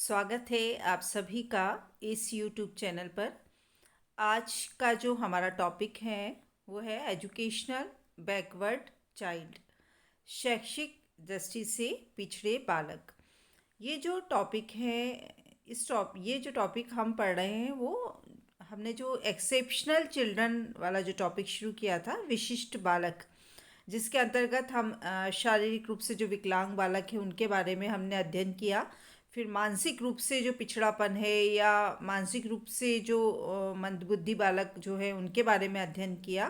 स्वागत है आप सभी का इस यूट्यूब चैनल पर। आज का जो हमारा टॉपिक है वो है एजुकेशनल बैकवर्ड चाइल्ड, शैक्षिक दृष्टि से पिछड़े बालक। ये जो टॉपिक है, ये जो टॉपिक हम पढ़ रहे हैं वो हमने जो एक्सेप्शनल चिल्ड्रन वाला जो टॉपिक शुरू किया था, विशिष्ट बालक, जिसके अंतर्गत हम शारीरिक रूप से जो विकलांग बालक हैं उनके बारे में हमने अध्ययन किया। फिर मानसिक रूप से जो पिछड़ापन है या मानसिक रूप से जो मंदबुद्धि बालक जो है उनके बारे में अध्ययन किया।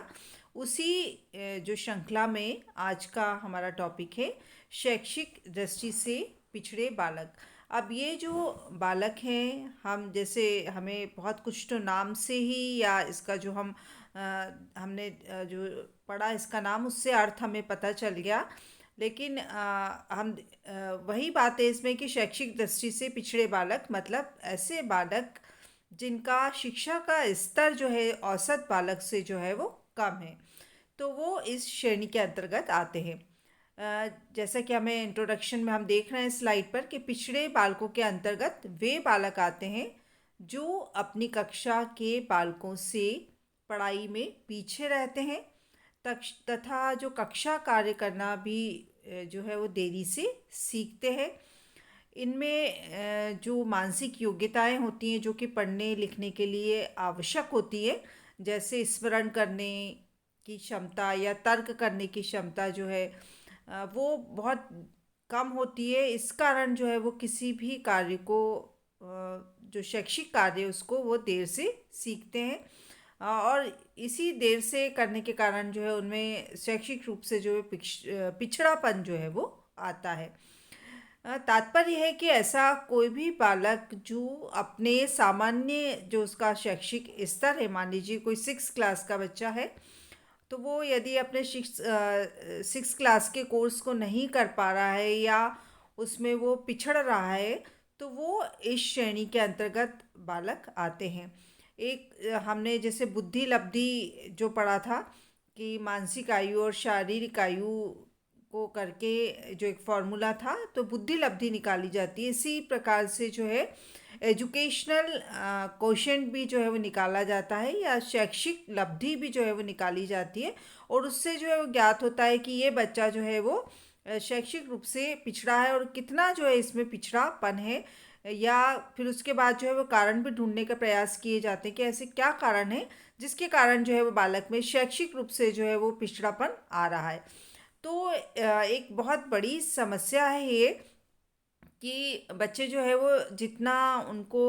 उसी जो श्रृंखला में आज का हमारा टॉपिक है शैक्षिक दृष्टि से पिछड़े बालक। अब ये जो बालक हैं, हम जैसे हमें बहुत कुछ तो नाम से ही या इसका जो हमने जो पढ़ा इसका नाम, उससे अर्थ हमें पता चल गया। लेकिन वही बात है इसमें कि शैक्षिक दृष्टि से पिछड़े बालक मतलब ऐसे बालक जिनका शिक्षा का स्तर जो है औसत बालक से जो है वो कम है, तो वो इस श्रेणी के अंतर्गत आते हैं। जैसा कि हमें इंट्रोडक्शन में हम देख रहे हैं स्लाइड पर कि पिछड़े बालकों के अंतर्गत वे बालक आते हैं जो अपनी कक्षा के बालकों से पढ़ाई में पीछे रहते हैं तथा जो कक्षा कार्य करना भी जो है वो देरी से सीखते हैं। इनमें जो मानसिक योग्यताएं होती हैं जो कि पढ़ने लिखने के लिए आवश्यक होती है, जैसे स्मरण करने की क्षमता या तर्क करने की क्षमता जो है वो बहुत कम होती है। इस कारण जो है वो किसी भी कार्य को जो शैक्षिक कार्य है उसको वो देर से सीखते हैं। और इसी देर से करने के कारण जो है उनमें शैक्षिक रूप से जो है पिछड़ापन जो है वो आता है। तात्पर्य है कि ऐसा कोई भी बालक जो अपने सामान्य जो उसका शैक्षिक स्तर है, मान लीजिए कोई 6 क्लास का बच्चा है, तो वो यदि अपने 6 क्लास के कोर्स को नहीं कर पा रहा है या उसमें वो पिछड़ रहा है, तो वो इस श्रेणी के अंतर्गत बालक आते हैं। एक हमने जैसे बुद्धि लब्धि जो पढ़ा था कि मानसिक आयु और शारीरिक आयु को करके जो एक फॉर्मूला था, तो बुद्धि लब्धि निकाली जाती है। इसी प्रकार से जो है एजुकेशनल कोशेंट भी जो है वो निकाला जाता है या शैक्षिक लब्धि भी जो है वो निकाली जाती है। और उससे जो है वो ज्ञात होता है कि ये बच्चा जो है वो शैक्षिक रूप से पिछड़ा है और कितना जो है इसमें पिछड़ापन है। या फिर उसके बाद जो है वो कारण भी ढूंढने का प्रयास किए जाते हैं कि ऐसे क्या कारण है जिसके कारण जो है वो बालक में शैक्षिक रूप से जो है वो पिछड़ापन आ रहा है। तो एक बहुत बड़ी समस्या है ये कि बच्चे जो है वो जितना उनको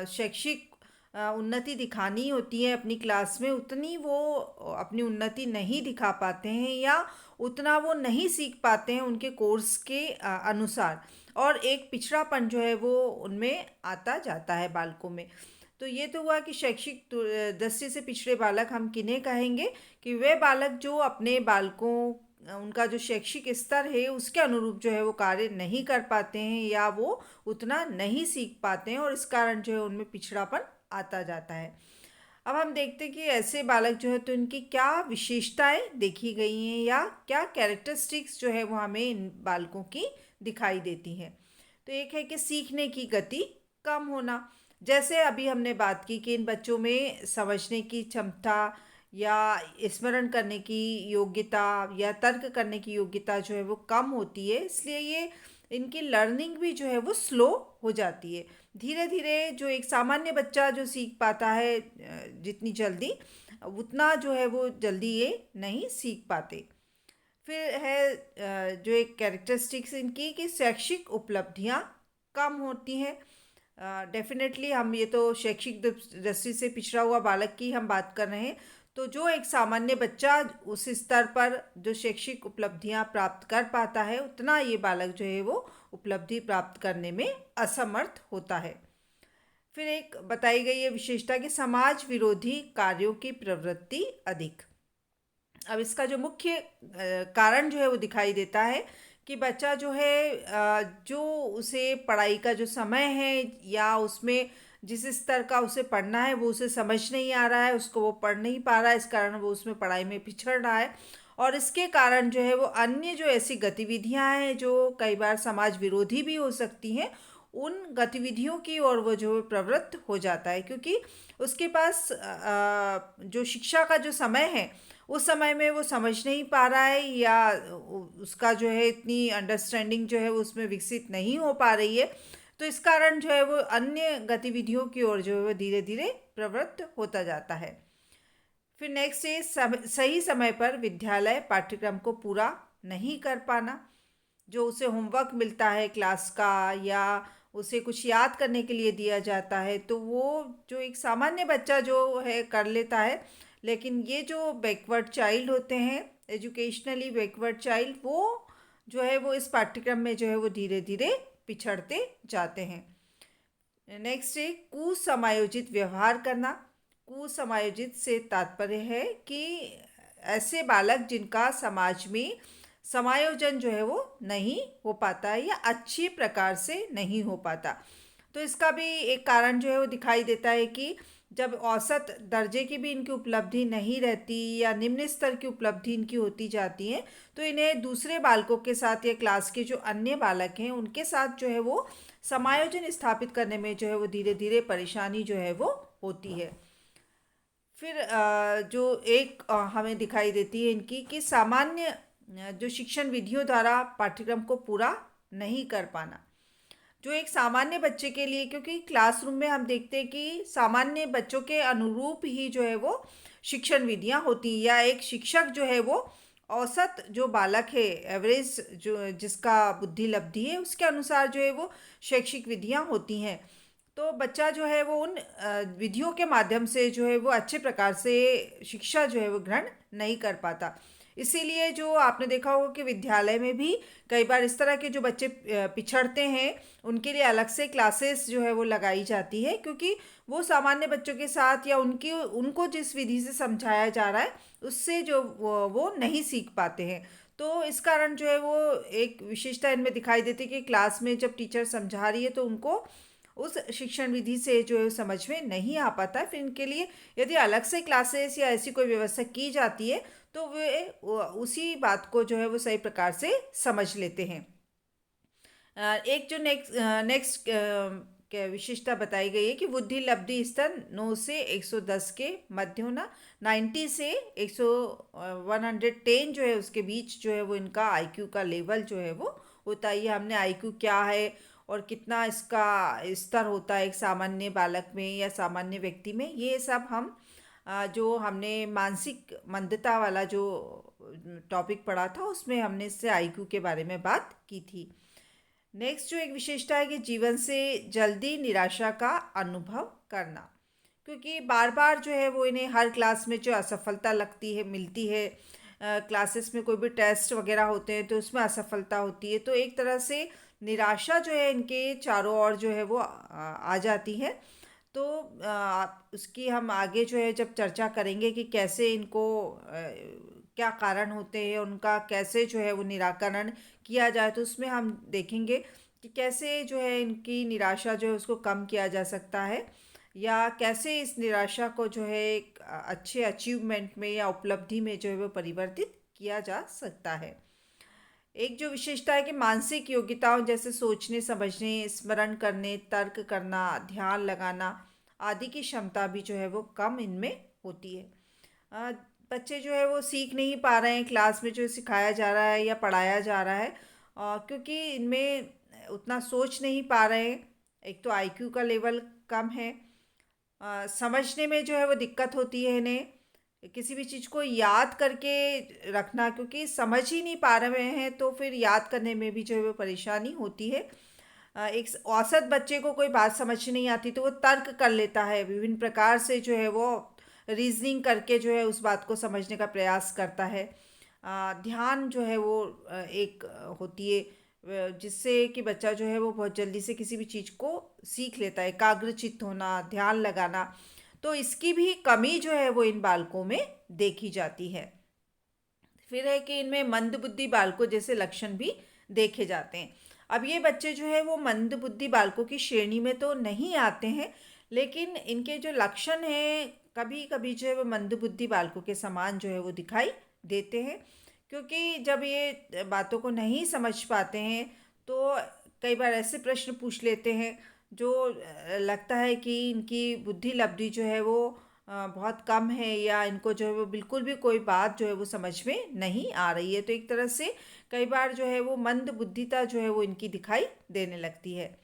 शैक्षिक उन्नति दिखानी होती है अपनी क्लास में, उतनी वो अपनी उन्नति नहीं दिखा पाते हैं या उतना वो नहीं सीख पाते हैं उनके कोर्स के अनुसार। और एक पिछड़ापन जो है वो उनमें आता जाता है बालकों में। तो ये तो हुआ कि शैक्षिक दृष्टि से पिछड़े बालक हम किन्हें कहेंगे कि वे बालक जो अपने बालकों उनका जो शैक्षिक स्तर है उसके अनुरूप जो है वो कार्य नहीं कर पाते हैं या वो उतना नहीं सीख पाते हैं और इस कारण जो है उनमें पिछड़ापन आता जाता है। अब हम देखते हैं कि ऐसे बालक जो है तो इनकी क्या विशेषताएं देखी गई हैं या क्या कैरेक्टरिस्टिक्स जो है वो हमें इन बालकों की दिखाई देती हैं। तो एक है कि सीखने की गति कम होना। जैसे अभी हमने बात की कि इन बच्चों में समझने की क्षमता या स्मरण करने की योग्यता या तर्क करने की योग्यता जो है वो कम होती है, इसलिए ये इनकी लर्निंग भी जो है वो स्लो हो जाती है। धीरे धीरे जो एक सामान्य बच्चा जो सीख पाता है जितनी जल्दी, उतना जो है वो जल्दी ये नहीं सीख पाते। फिर है जो एक कैरेक्टरिस्टिक्स इनकी कि शैक्षिक उपलब्धियां कम होती हैं। डेफिनेटली हम ये तो शैक्षिक दृष्टि से पिछड़ा हुआ बालक की हम बात कर रहे हैं। तो जो एक सामान्य बच्चा उस स्तर पर जो शैक्षिक उपलब्धियां प्राप्त कर पाता है, उतना ये बालक जो है वो उपलब्धि प्राप्त करने में असमर्थ होता है। फिर एक बताई गई है विशेषता कि समाज विरोधी कार्यों की प्रवृत्ति अधिक। अब इसका जो मुख्य कारण जो है वो दिखाई देता है कि बच्चा जो है जो उसे पढ़ाई का जो समय है या उसमें जिस स्तर का उसे पढ़ना है वो उसे समझ नहीं आ रहा है, उसको वो पढ़ नहीं पा रहा है, इस कारण वो उसमें पढ़ाई में पिछड़ रहा है। और इसके कारण जो है वो अन्य जो ऐसी गतिविधियां हैं जो कई बार समाज विरोधी भी हो सकती हैं, उन गतिविधियों की ओर वो जो है प्रवृत्त हो जाता है, क्योंकि उसके पास जो शिक्षा का जो समय है उस समय में वो समझ नहीं पा रहा है, या उसका जो है इतनी अंडरस्टैंडिंग जो है वो उसमें विकसित नहीं हो पा रही है। तो इस कारण जो है वो अन्य गतिविधियों की ओर जो है वो धीरे धीरे प्रवृत्त होता जाता है। फिर नेक्स्ट है सही समय पर विद्यालय पाठ्यक्रम को पूरा नहीं कर पाना। जो उसे होमवर्क मिलता है क्लास का, या उसे कुछ याद करने के लिए दिया जाता है, तो वो जो एक सामान्य बच्चा जो है कर लेता है, लेकिन ये जो बैकवर्ड चाइल्ड होते हैं, एजुकेशनली बैकवर्ड चाइल्ड, वो जो है वो इस पाठ्यक्रम में जो है वो धीरे धीरे पिछड़ते जाते हैं। नेक्स्ट है कुसमायोजित व्यवहार करना। कुसमायोजित से तात्पर्य है कि ऐसे बालक जिनका समाज में समायोजन जो है वो नहीं हो पाता है, या अच्छी प्रकार से नहीं हो पाता। तो इसका भी एक कारण जो है वो दिखाई देता है कि जब औसत दर्जे की भी इनकी उपलब्धि नहीं रहती, या निम्न स्तर की उपलब्धि इनकी होती जाती है, तो इन्हें दूसरे बालकों के साथ या क्लास के जो अन्य बालक हैं उनके साथ जो है वो समायोजन स्थापित करने में जो है वो धीरे धीरे परेशानी जो है वो होती है। फिर जो एक हमें दिखाई देती है इनकी कि सामान्य जो शिक्षण विधियों द्वारा पाठ्यक्रम को पूरा नहीं कर पाना। जो एक सामान्य बच्चे के लिए, क्योंकि क्लासरूम में हम देखते हैं कि सामान्य बच्चों के अनुरूप ही जो है वो शिक्षण विधियां होती हैं, या एक शिक्षक जो है वो औसत जो बालक है, एवरेज जो जिसका बुद्धि लब्धि है उसके अनुसार जो है वो शैक्षिक विधियां होती हैं। तो बच्चा जो है वो उन विधियों के माध्यम से जो है वो अच्छे प्रकार से शिक्षा जो है वो ग्रहण नहीं कर पाता। इसीलिए जो आपने देखा होगा कि विद्यालय में भी कई बार इस तरह के जो बच्चे पिछड़ते हैं उनके लिए अलग से क्लासेस जो है वो लगाई जाती है, क्योंकि वो सामान्य बच्चों के साथ या उनकी उनको जिस विधि से समझाया जा रहा है उससे जो वो नहीं सीख पाते हैं। तो इस कारण जो है वो एक विशेषता इनमें दिखाई देती है कि क्लास में जब टीचर समझा रही है तो उनको उस शिक्षण विधि से जो है समझ में नहीं आ पाता है। फिर इनके लिए यदि अलग से क्लासेस या ऐसी कोई व्यवस्था की जाती है तो वे उसी बात को जो है वो सही प्रकार से समझ लेते हैं। एक जो नेक्स्ट विशेषता बताई गई है कि बुद्धि लब्धि स्तर 9 से 110 के मध्य होना। 90 से 110 जो है उसके बीच जो है वो इनका आईक्यू का लेवल जो है वो होता है। ये हमने आईक्यू क्या है और कितना इसका स्तर होता है एक सामान्य बालक में या सामान्य व्यक्ति में, ये सब हम जो हमने मानसिक मंदता वाला जो टॉपिक पढ़ा था उसमें हमने इससे आईक्यू के बारे में बात की थी। नेक्स्ट जो एक विशेषता है कि जीवन से जल्दी निराशा का अनुभव करना, क्योंकि बार बार जो है वो इन्हें हर क्लास में जो असफलता लगती है मिलती है, क्लासेस में कोई भी टेस्ट वगैरह होते हैं तो उसमें असफलता होती है, तो एक तरह से निराशा जो है इनके चारों ओर जो है वो आ जाती है। तो उसकी हम आगे जो है जब चर्चा करेंगे कि कैसे इनको क्या कारण होते हैं उनका, कैसे जो है वो निराकरण किया जाए, तो उसमें हम देखेंगे कि कैसे जो है इनकी निराशा जो है उसको कम किया जा सकता है, या कैसे इस निराशा को जो है एक अच्छे अचीवमेंट में या उपलब्धि में जो है वो परिवर्तित किया जा सकता है। एक जो विशेषता है कि मानसिक योग्यताओं जैसे सोचने समझने स्मरण करने तर्क करना ध्यान लगाना आदि की क्षमता भी जो है वो कम इनमें होती है। अ, बच्चे जो है वो सीख नहीं पा रहे हैं क्लास में जो सिखाया जा रहा है या पढ़ाया जा रहा है, क्योंकि इनमें उतना सोच नहीं पा रहे हैं। एक तो आईक्यू का लेवल कम है, समझने में जो है वो दिक्कत होती है इन्हें किसी भी चीज़ को याद करके रखना, क्योंकि समझ ही नहीं पा रहे हैं तो फिर याद करने में भी जो है वो परेशानी होती है। एक औसत बच्चे को कोई बात समझ नहीं आती तो वो तर्क कर लेता है, विभिन्न प्रकार से जो है वो रीजनिंग करके जो है उस बात को समझने का प्रयास करता है। ध्यान जो है वो एक होती है जिससे कि बच्चा जो है वो बहुत जल्दी से किसी भी चीज़ को सीख लेता है, एकाग्रचित्त होना ध्यान लगाना, तो इसकी भी कमी जो है वो इन बालकों में देखी जाती है। फिर है कि इनमें मंद बुद्धि बालकों जैसे लक्षण भी देखे जाते हैं। अब ये बच्चे जो है वो मंद बुद्धि बालकों की श्रेणी में तो नहीं आते हैं, लेकिन इनके जो लक्षण हैं कभी कभी जो है वो मंद बुद्धि बालकों के समान जो है वो दिखाई देते हैं, क्योंकि जब ये बातों को नहीं समझ पाते हैं तो कई बार ऐसे प्रश्न पूछ लेते हैं जो लगता है कि इनकी बुद्धि लब्धि जो है वो बहुत कम है, या इनको जो है वो बिल्कुल भी कोई बात जो है वो समझ में नहीं आ रही है। तो एक तरह से कई बार जो है वो मंद बुद्धिता जो है वो इनकी दिखाई देने लगती है।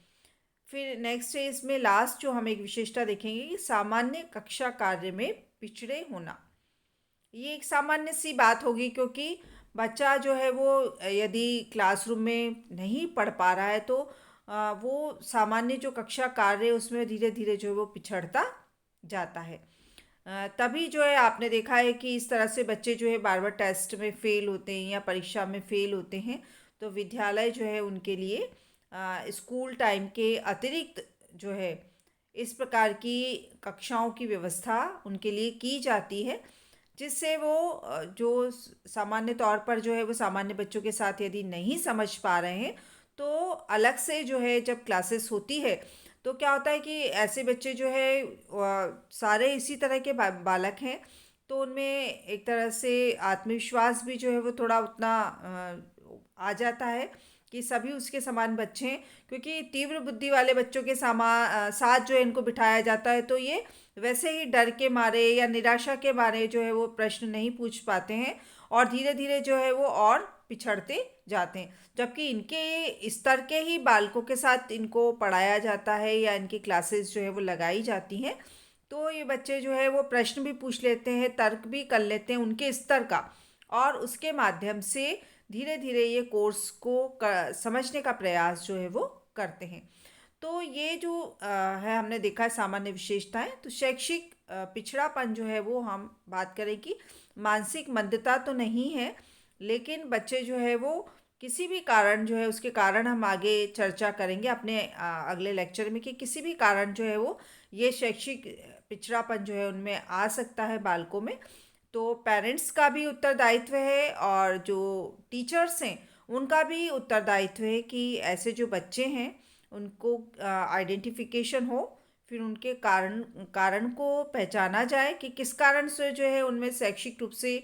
फिर नेक्स्ट है, इसमें लास्ट जो हम एक विशेषता देखेंगे कि सामान्य कक्षा कार्य में पिछड़े होना। ये एक सामान्य सी बात होगी, क्योंकि बच्चा जो है वो यदि क्लासरूम में नहीं पढ़ पा रहा है तो वो सामान्य जो कक्षा कार्य है उसमें धीरे धीरे जो है वो पिछड़ता जाता है। तभी जो है आपने देखा है कि इस तरह से बच्चे जो है बार बार टेस्ट में फेल होते हैं या परीक्षा में फेल होते हैं। तो विद्यालय जो है उनके लिए स्कूल टाइम के अतिरिक्त जो है इस प्रकार की कक्षाओं की व्यवस्था उनके लिए की जाती है, जिससे वो जो सामान्य तौर पर जो है वो सामान्य बच्चों के साथ यदि नहीं समझ पा रहे हैं तो अलग से जो है जब क्लासेस होती है तो क्या होता है कि ऐसे बच्चे जो है सारे इसी तरह के बालक हैं, तो उनमें एक तरह से आत्मविश्वास भी जो है वो थोड़ा उतना आ जाता है कि सभी उसके समान बच्चे हैं। क्योंकि तीव्र बुद्धि वाले बच्चों के साथ जो है इनको बिठाया जाता है तो ये वैसे ही डर के मारे या निराशा के मारे जो है वो प्रश्न नहीं पूछ पाते हैं, और धीरे धीरे जो है वो और पिछड़ते जाते हैं। जबकि इनके स्तर के ही बालकों के साथ इनको पढ़ाया जाता है या इनकी क्लासेस जो है वो लगाई जाती हैं, तो ये बच्चे जो है वो प्रश्न भी पूछ लेते हैं, तर्क भी कर लेते हैं उनके स्तर का, और उसके माध्यम से धीरे धीरे ये कोर्स को समझने का प्रयास जो है वो करते हैं। तो ये जो है हमने देखा है सामान्य विशेषताएं। तो शैक्षिक पिछड़ापन जो है वो हम बात करें कि मानसिक मंदता तो नहीं है, लेकिन बच्चे जो है वो किसी भी कारण जो है उसके कारण हम आगे चर्चा करेंगे अपने अगले लेक्चर में कि किसी भी कारण जो है वो ये शैक्षिक पिछड़ापन जो है उनमें आ सकता है बालकों में। तो पेरेंट्स का भी उत्तरदायित्व है और जो टीचर्स हैं उनका भी उत्तरदायित्व है कि ऐसे जो बच्चे हैं उनको आइडेंटिफिकेशन हो, फिर उनके कारण कारण को पहचाना जाए कि किस कारण से जो है उनमें शैक्षिक रूप से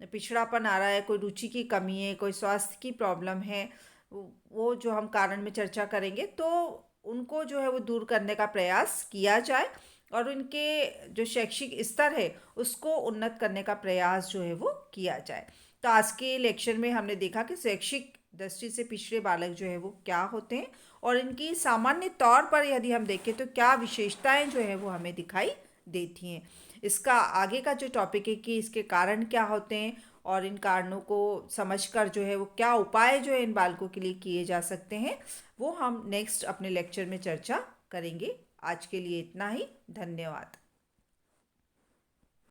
पिछड़ापन आ रहा है, कोई रुचि की कमी है, कोई स्वास्थ्य की प्रॉब्लम है। वो जो हम कारण में चर्चा करेंगे तो उनको जो है वो दूर करने का प्रयास किया जाए, और उनके जो शैक्षिक स्तर है उसको उन्नत करने का प्रयास जो है वो किया जाए। तो आज के लेक्चर में हमने देखा कि शैक्षिक दृष्टि से पिछड़े बालक जो है वो क्या होते हैं, और इनकी सामान्य तौर पर यदि हम देखें तो क्या विशेषताएं जो है वो हमें दिखाई देती हैं। इसका आगे का जो टॉपिक है कि इसके कारण क्या होते हैं, और इन कारणों को समझकर जो है वो क्या उपाय जो है इन बालकों के लिए किए जा सकते हैं, वो हम नेक्स्ट अपने लेक्चर में चर्चा करेंगे। आज के लिए इतना ही। धन्यवाद।